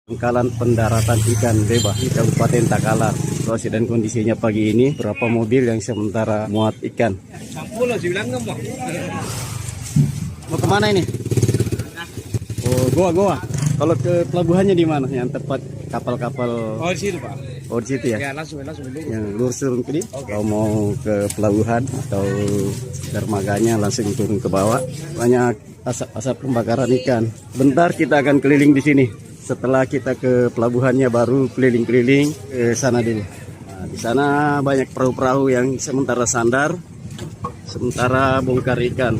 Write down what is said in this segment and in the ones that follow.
Pangkalan pendaratan ikan bebas di Kabupaten Takalar, Sulawesi, dan kondisinya pagi ini berapa mobil yang sementara muat ikan. Mau kemana ini? Oh, goa. Kalau ke pelabuhannya di mana? Yang tepat kapal-kapal? Oh, di situ, Pak. Oh, di situ ya? Ya, langsung dulu. Yang lurus turun ke sini. Kalau mau ke pelabuhan atau dermaganya langsung turun ke bawah. Banyak asap pembakaran ikan. Bentar kita akan keliling di sini. Setelah kita ke pelabuhannya baru keliling-keliling ke sana dulu. Nah, di sana banyak perahu-perahu yang sementara sandar, sementara bongkar ikan.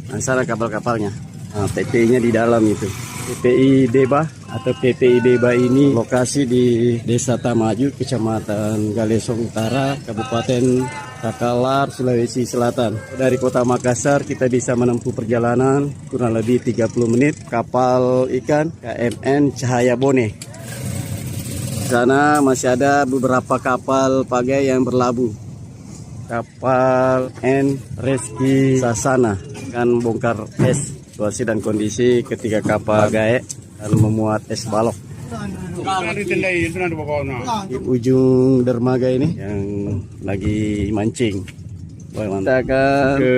Nah, sana kapal-kapalnya. Nah, PPI-nya di dalam itu. PPI Deba atau PPI Deba ini lokasi di Desa Tamaju, Kecamatan Galesong Utara, Kabupaten Takalar, Sulawesi Selatan. Dari kota Makassar kita bisa menempuh perjalanan kurang lebih 30 menit kapal ikan KMN Cahaya Bone. Di sana masih ada beberapa kapal pagai yang berlabuh. Kapal N Reski Sasana akan bongkar es. Situasi dan kondisi ketika kapal gaek dan memuat es balok. Di ujung dermaga ini yang lagi mancing. Kita akan ke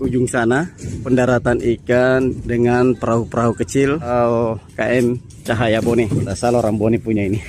ujung sana, pendaratan ikan dengan perahu-perahu kecil atau KM Cahaya Bone. Tidak salah orang Bone punya ini.